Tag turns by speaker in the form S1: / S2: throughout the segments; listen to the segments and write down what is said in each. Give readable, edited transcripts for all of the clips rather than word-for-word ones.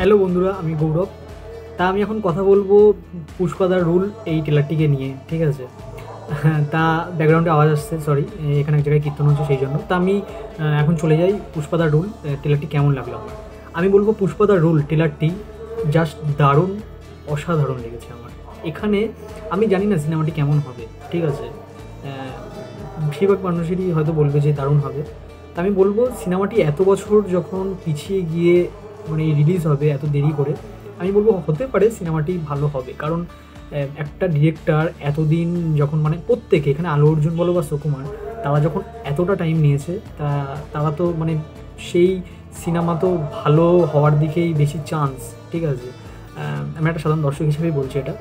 S1: Hello বন্ধুরা, আমি গৌরব। তা আমি এখন কথা বলবো পুষ্পা দ্য রুল এই ট্রেলারটিকে নিয়ে, ঠিক আছে? তা ব্যাকগ্রাউন্ডে আওয়াজ আসছে, সরি, এখানে এক জায়গায় কীর্তন হচ্ছে সেই জন্য। তা আমি এখন চলে যাই পুষ্পা দ্য রুল ট্রেলারটি কেমন লাগলো আমার। আমি বলবো পুষ্পা দ্য রুল ট্রেলারটি জাস্ট দারুণ, অসাধারণ লেগেছে আমার। এখানে আমি জানি না সিনেমাটি কেমন হবে, ঠিক আছে? বেশিরভাগ মানুষেরই হয়তো বলবে যে দারুণ হবে। তা আমি বলবো সিনেমাটি এত বছর যখন পিছিয়ে গিয়ে মানে রিলিজ হবে এত দেরি করে, আমি বলবো হতে পারে সিনেমাটি ভালো হবে। কারণ একটা ডিরেক্টর এতদিন যখন মানে প্রত্যেকে এখানে আলু অর্জুন বলো বা সুকুমার, তারা যখন এতটা টাইম নিয়েছে তারা তো মানে সেই সিনেমা তো ভালো হওয়ার দিকেই বেশি চান্স, ঠিক আছে? আমি একটা সাধারণ দর্শক হিসেবেই বলছি এটা।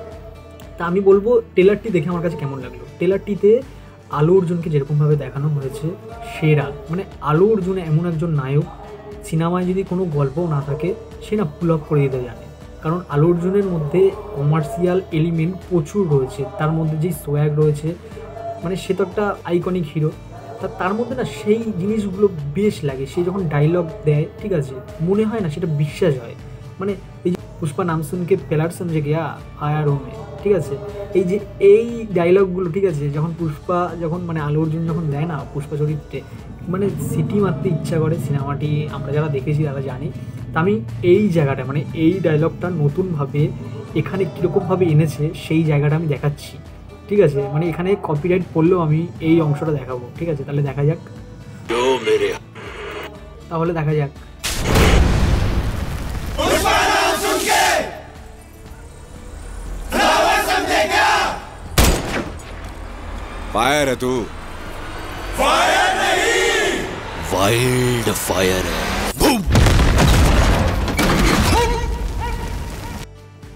S1: তা আমি বলবো ট্রেলারটি দেখে আমার কাছে কেমন লাগলো। ট্রেলারটিতে আলু অর্জুনকে যেরকমভাবে দেখানো হয়েছে সেরা, মানে আলু অর্জুন এমন একজন নায়ক, সিনেমায় যদি কোনো গল্পও না থাকে সে না পুল আপ করে দিতে জানে। কারণ আলু অর্জুনের মধ্যে কমার্শিয়াল এলিমেন্ট প্রচুর রয়েছে, তার মধ্যে যেই সোয়াগ রয়েছে, মানে সে তো একটা আইকনিক হিরো। তার মধ্যে না সেই জিনিসগুলো বেশ লাগে। সে যখন ডায়লগ দেয়, ঠিক আছে, মনে হয় না সেটা বিশ্বাস হয়। মানে এই যে পুষ্পা নাম শুনকে পেলার সমঝে গিয়া ফায়ার হোমে, ঠিক আছে, এই ডায়লগগুলো, ঠিক আছে, যখন মানে আলু অর্জুন যখন দেয় না পুষ্পা চরিত্রে, মানে সিটি মারতে ইচ্ছা করে। সিনেমাটি আমরা যারা দেখেছি তারা জানি। তা আমি এই জায়গাটা মানে এই ডায়লগটা নতুনভাবে এখানে কীরকমভাবে এনেছে সেই জায়গাটা আমি দেখাচ্ছি, ঠিক আছে? মানে এখানে কপিরাইট পড়লেও আমি এই অংশটা দেখাবো, ঠিক আছে? তাহলে দেখা যাক।
S2: फायर है तू। फायर नहीं, वाइल्ड फायर है।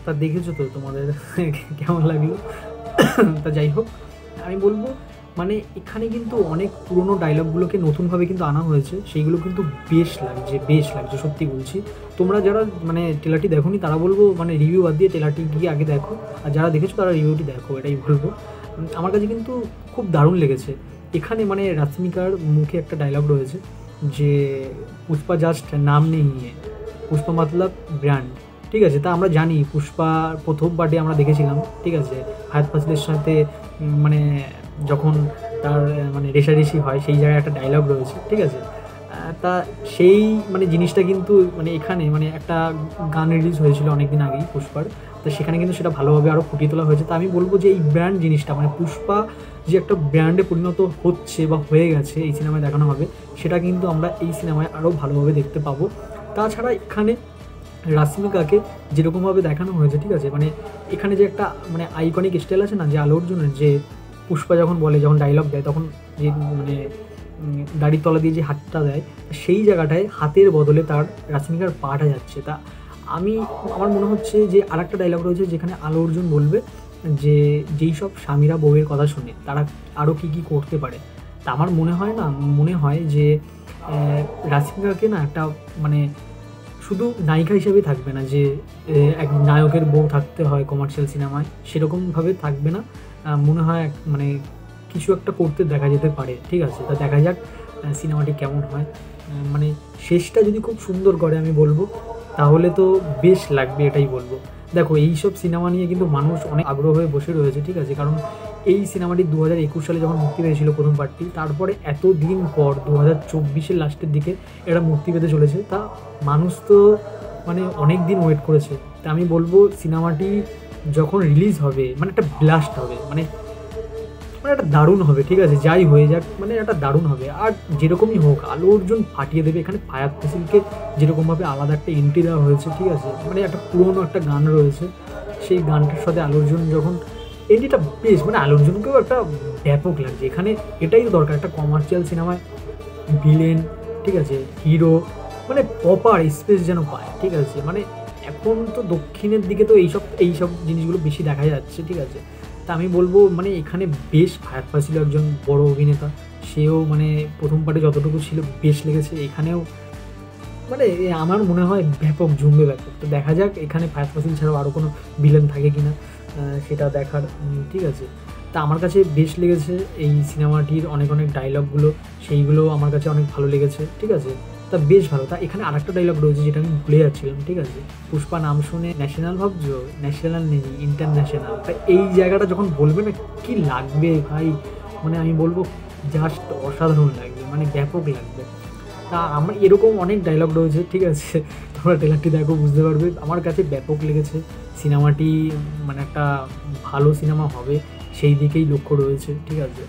S1: তা দেখেছো তো তোমাদের কেমন লাগলো? তা যাই হোক, আমি বলবো মানে এখানে কিন্তু অনেক পুরনো ডায়লগগুলোকে নতুনভাবে কিন্তু আনা হয়েছে, সেইগুলো কিন্তু বেশ লাগছে, সত্যি বলছি। তোমরা যারা মানে ট্রেলারটি দেখোনি তারা বলবো মানে রিভিউ বাদ দিয়ে ট্রেলারটি গিয়ে আগে দেখো, আর যারা দেখেছো তারা রিভিউটি দেখো, এটাই বলবো। আমার কাছে কিন্তু খুব দারুণ লেগেছে। এখানে মানে রাশ্মিকার মুখে একটা ডায়লগ রয়েছে যে পুষ্পা জাস্ট নাম নেই নিয়ে, পুষ্পা মতলব ব্র্যান্ড, ঠিক আছে? তা আমরা জানি পুষ্পা প্রথম পার্টে আমরা দেখেছিলাম, ঠিক আছে, ফাহাদ ফাজিলের সাথে মানে যখন তার মানে রেষারেষি হয় সেই জায়গায় একটা ডায়লগ রয়েছে, ঠিক আছে? তা সেই মানে জিনিসটা কিন্তু মানে এখানে মানে একটা গান রিলিজ হয়েছিল অনেক দিন আগেই পুষ্পার, তো সেখানে কিন্তু সেটা ভালোভাবে আরও ফুটিয়ে তোলা হয়েছে। তা আমি বলবো যে এই ব্র্যান্ড জিনিসটা মানে পুষ্পা যে একটা ব্র্যান্ডে পরিণত হচ্ছে বা হয়ে গেছে এই সিনেমায় দেখানো হবে, সেটা কিন্তু আমরা এই সিনেমায় আরও ভালোভাবে দেখতে পাবো। তাছাড়া এখানে রাশ্মিকাকে যেরকমভাবে দেখানো হয়েছে, ঠিক আছে, মানে এখানে যে একটা মানে আইকনিক স্টাইল আছে না যে আলু অর্জুনের, যে পুষ্পা যখন বলে, যখন ডায়লগ দেয় তখন যে মানে দাড়ির তলা দিয়ে যে হাতটা দেয়, সেই জায়গাটায় হাতের বদলে তার রাশ্মিকার পাটা যাচ্ছে। তা আমার মনে হচ্ছে যে আর একটা ডায়লগ রয়েছে যেখানে আলু অর্জুন বলবে যে যেই সব স্বামীরা বউয়ের কথা শুনে তারা আরও কী করতে পারে। তা আমার মনে হয় যে রাশ্মিকাকে না একটা মানে শুধু নায়িকা হিসেবে থাকবে না, যে এক নায়কের বউ থাকতে হয় কমার্শিয়াল সিনেমায়, সেরকমভাবে থাকবে না। মনে হয় মানে কিছু একটা করতে দেখা যেতে পারে, ঠিক আছে? তা দেখা যাক সিনেমাটি কেমন হয়। মানে শেষটা যদি খুব সুন্দর করে আমি বলবো তাহলে তো বেশ লাগবে, এটাই বলবো। দেখো এইসব সিনেমা নিয়ে কিন্তু মানুষ অনেক আগ্রহ হয়ে বসে রয়েছে, ঠিক আছে? কারণ এই সিনেমাটি 2021 সালে যখন মুক্তি পেয়েছিল প্রথম পার্টটি, তারপরে এতদিন পর 2024-এর লাস্টের দিকে এটা মুক্তি পেতে চলেছে। তা মানুষ তো মানে অনেক দিন ওয়েট করেছে। তা আমি বলবো সিনেমাটি যখন রিলিজ হবে মানে একটা ব্লাস্ট হবে, মানে একটা দারুণ হবে, ঠিক আছে? যাই হয়ে যাক মানে একটা দারুণ হবে। আর যেরকমই হোক আলু অর্জুন ফাটিয়ে দেবে। এখানে ফায়াদ ফাসিলকে যেরকমভাবে আলাদা একটা এন্ট্রি দেওয়া হয়েছে, ঠিক আছে, মানে একটা পুরোনো একটা গান রয়েছে, সেই গানটার সাথে আলু অর্জুন যখন এন্ট্রিটা বেশ মানে আলু অর্জুনকেও একটা ব্যাপক লাগছে। এখানে এটাই তো দরকার একটা কমার্শিয়াল সিনেমায় ভিলেন, ঠিক আছে, হিরো, মানে প্রপার স্পেস যেন পায়, ঠিক আছে? মানে এখন তো দক্ষিণের দিকে তো এইসব জিনিসগুলো বেশি দেখা যাচ্ছে, ঠিক আছে? তা আমি বলবো মানে এখানে বেশ ফায়াদ ফাসিল একজন বড় অভিনেতা, সেও মানে প্রথম পার্টে যতটুকু ছিল বেশ লেগেছে, এখানেও মানে আমার মনে হয় ব্যাপক জমবে ব্যাপক। তো দেখা যাক এখানে ফায়াদ ফাসিল ছাড়াও আরও কোনো ভিলেন থাকে কিনা সেটা দেখার, ঠিক আছে? তা আমার কাছে বেশ লেগেছে এই সিনেমাটির অনেক ডায়লগগুলো, সেইগুলো আমার কাছে অনেক ভালো লেগেছে, ঠিক আছে? তা বেশ ভালো। তা এখানে আরেকটা ডায়লগ রয়েছে যেটা আমি ভুলে যাচ্ছিলাম, ঠিক আছে? পুষ্পা নাম শুনে ন্যাশনাল ভাবছো, ন্যাশনাল নেই ইন্টারন্যাশনাল। তা এই জায়গাটা যখন বলবে না কি লাগবে ভাই, মানে আমি বলবো জাস্ট অসাধারণ লাগবে, মানে ব্যাপক লাগবে। তা আমার এরকম অনেক ডায়লগ রয়েছে, ঠিক আছে? তোমরা ট্রেলারটি দেখো বুঝতে পারবে। আমার কাছে ব্যাপক লেগেছে সিনেমাটি, মানে একটা ভালো সিনেমা হবে সেই দিকেই লক্ষ্য রয়েছে, ঠিক আছে?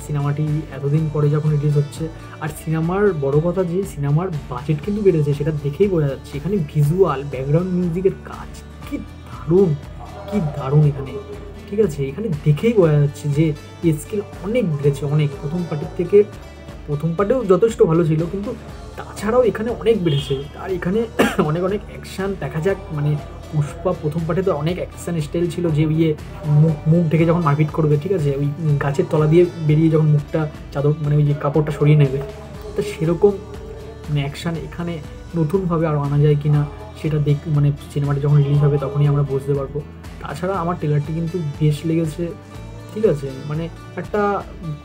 S1: সিনেমাটি এতদিন পরে যখন রিলিজ হচ্ছে, আর সিনেমার বড় কথা যে সিনেমার বাজেট কিন্তু বেড়েছে, সেটা দেখেই বোঝা যাচ্ছে। এখানে ভিজুয়াল ব্যাকগ্রাউন্ড মিউজিকের কাজ কি দারুণ, কি দারুণ এখানে, ঠিক আছে? এখানে দেখেই বোঝা যাচ্ছে যে স্কেল অনেক বেড়েছে, অনেক। প্রথম পার্টেও যথেষ্ট ভালো ছিল, কিন্তু তাছাড়াও এখানে অনেক বেড়েছে। আর এখানে অনেক অনেক অ্যাকশান দেখা যাক। মানে পুষ্পা প্রথম পার্টে তো অনেক অ্যাকশান স্টাইল ছিল, যে মুখ থেকে যখন মারপিট করবে, ঠিক আছে, ওই গাছের তলা দিয়ে বেরিয়ে যখন মুখটা চাদর মানে ওই যে কাপড়টা সরিয়ে নেবে, তো সেরকম মানে অ্যাকশান এখানে নতুনভাবে আরও আনা যায় কি না সেটা মানে সিনেমাটা যখন রিলিজ হবে তখনই আমরা বুঝতে পারবো। তাছাড়া আমার ট্রেলারটি কিন্তু বেশ লেগেছে, ঠিক আছে? মানে একটা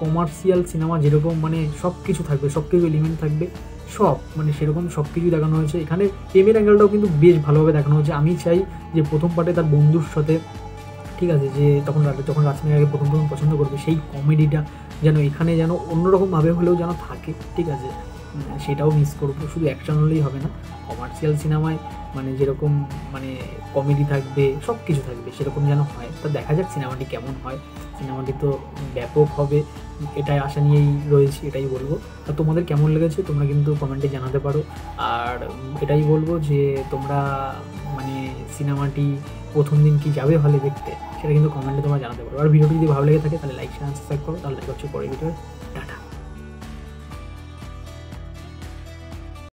S1: কমার্শিয়াল সিনেমা যেরকম মানে সব কিছু থাকবে, সব কিছু এলিমেন্ট থাকবে, সব মানে সেরকম সব কিছুই দেখানো হয়েছে। এখানে প্রেমের অ্যাঙ্গেলটাও কিন্তু বেশ ভালোভাবে দেখানো হয়েছে। আমি চাই যে প্রথম পার্টে তার বন্ধুর সাথে, ঠিক আছে, যে যখন রাজনীতিকে প্রথম পছন্দ করবে, সেই কমেডিটা যেন এখানে যেন অন্যরকমভাবে হলেও যেন থাকে, ঠিক আছে? সেটাও মিস করবো। শুধু অ্যাকশন হলেই হবে না, কমার্শিয়াল সিনেমায় মানে যেরকম মানে কমেডি থাকবে, সব কিছু থাকবে, সেরকম যেন হয়। তা দেখা যাক সিনেমাটি কেমন হয়। সিনেমাটি তো ব্যাপক হবে, এটাই আশা নিয়েই রয়েছি, এটাই বলবো। তা তোমাদের কেমন লেগেছে তোমরা কিন্তু কমেন্টে জানাতে পারো। আর এটাই বলবো যে তোমরা মানে সিনেমাটি প্রথম দিন কি যাবে হলে দেখতে, সেটা কিন্তু কমেন্টে তোমরা জানাতে পারো। আর ভিডিওটি যদি ভালো লেগে থাকে তাহলে লাইক শেয়ার সাবস্ক্রাইব করো। তাহলে দেখা হচ্ছে পরের ভিডিও। টাটা।